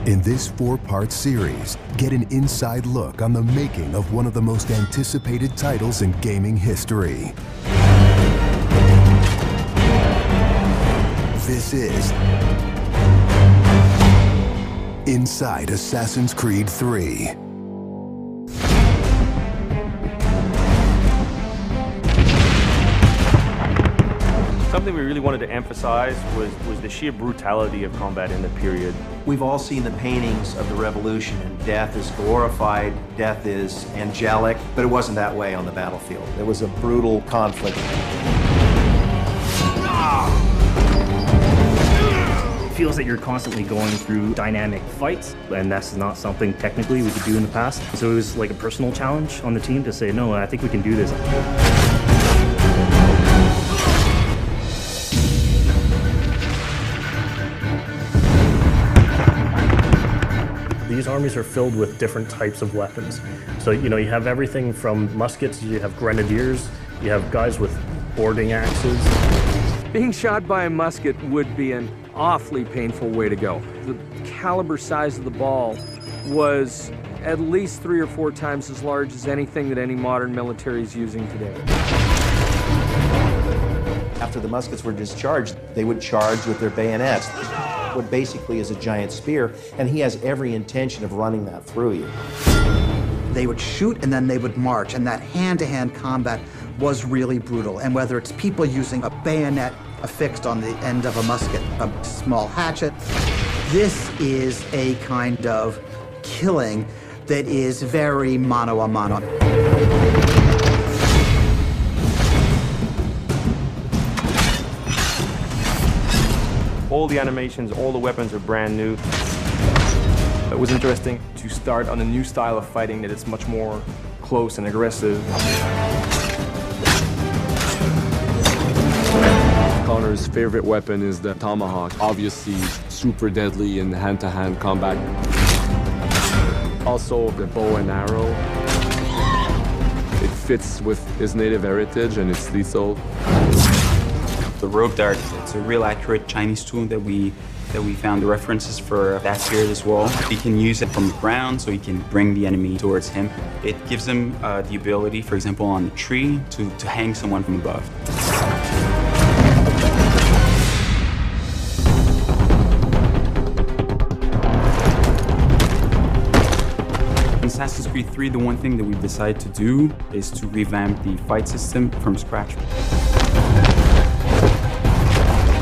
In this 4-part series, get an inside look on the making of one of the most anticipated titles in gaming history. This is Inside Assassin's Creed 3. Something we really wanted to emphasize was the sheer brutality of combat in the period. We've all seen the paintings of the Revolution, and death is glorified, death is angelic, but it wasn't that way on the battlefield. It was a brutal conflict. It feels that you're constantly going through dynamic fights, and that's not something technically we could do in the past. So it was like a personal challenge on the team to say, no, I think we can do this. These armies are filled with different types of weapons. So, you have everything from muskets, you have grenadiers, you have guys with boarding axes. Being shot by a musket would be an awfully painful way to go. The caliber size of the ball was at least 3 or 4 times as large as anything that any modern military is using today. After the muskets were discharged, they would charge with their bayonets, what basically is a giant spear, and he has every intention of running that through you. They would shoot and then they would march, and that hand-to-hand combat was really brutal. And whether it's people using a bayonet affixed on the end of a musket, a small hatchet, this is a kind of killing that is very mano a mano. All the animations, all the weapons are brand new. It was interesting to start on a new style of fighting that is much more close and aggressive. Connor's favorite weapon is the tomahawk, obviously super deadly in hand-to-hand combat. Also the bow and arrow. It fits with his native heritage and it's lethal. The rope dart, it's a real accurate Chinese tool that we found the references for that period as well. He can use it from the ground, so he can bring the enemy towards him. It gives him the ability, for example, on a tree, to hang someone from above. In Assassin's Creed 3, the one thing that we decided to do is to revamp the fight system from scratch.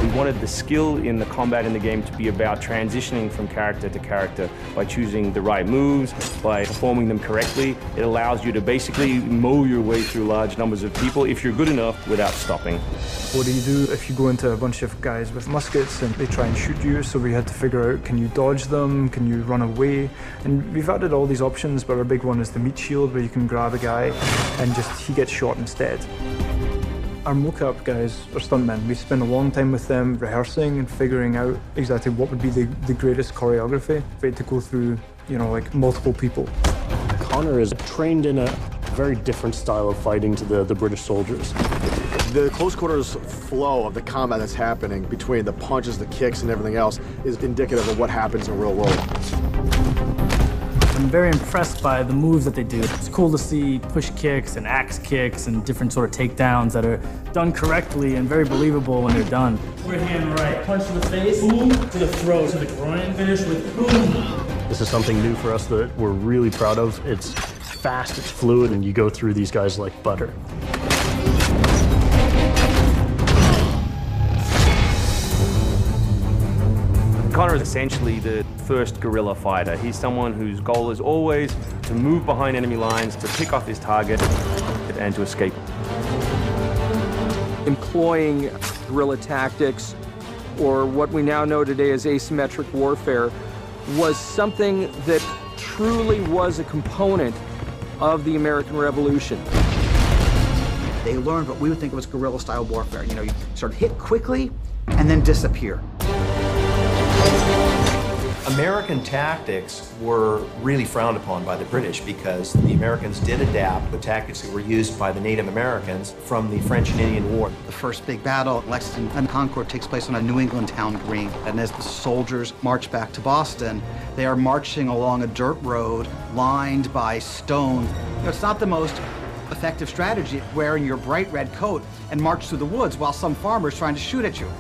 We wanted the skill in the combat in the game to be about transitioning from character to character by choosing the right moves, by performing them correctly. It allows you to basically mow your way through large numbers of people if you're good enough without stopping. What do you do if you go into a bunch of guys with muskets and they try and shoot you? So we had to figure out, can you dodge them? Can you run away? And we've added all these options, but our big one is the meat shield, where you can grab a guy and he gets shot instead. Our mocap guys are stuntmen. We spend a long time with them rehearsing and figuring out exactly what would be the greatest choreography. We had to go through, like multiple people. Connor is trained in a very different style of fighting to the British soldiers. The close quarters flow of the combat that's happening between the punches, the kicks, and everything else is indicative of what happens in the real world. I'm very impressed by the moves that they do. It's cool to see push kicks and axe kicks and different sort of takedowns that are done correctly and very believable when they're done. Right hand right, punch to the face, boom, to the throat, to the groin, finish with boom. This is something new for us that we're really proud of. It's fast, it's fluid, and you go through these guys like butter. Connor is essentially the first guerrilla fighter. He's someone whose goal is always to move behind enemy lines, to pick off his target, and to escape. Employing guerrilla tactics, or what we now know today as asymmetric warfare, was something that truly was a component of the American Revolution. They learned what we would think of as guerrilla-style warfare. You sort of hit quickly and then disappear. American tactics were really frowned upon by the British because the Americans did adapt the tactics that were used by the Native Americans from the French and Indian War. The first big battle, Lexington and Concord, takes place on a New England town green. And as the soldiers march back to Boston, they are marching along a dirt road lined by stone. It's not the most effective strategy, wearing your bright red coat and march through the woods while some farmer's trying to shoot at you.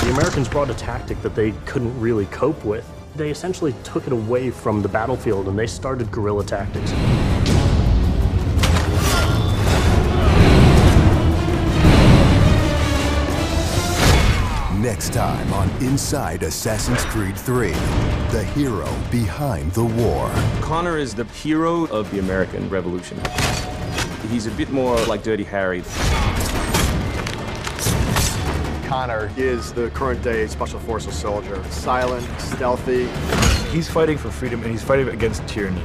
The Americans brought a tactic that they couldn't really cope with. They essentially took it away from the battlefield and they started guerrilla tactics. Next time on Inside Assassin's Creed 3, the hero behind the war. Connor is the hero of the American Revolution. He's a bit more like Dirty Harry. Connor is the current-day Special Forces soldier. Silent, stealthy. He's fighting for freedom and he's fighting against tyranny.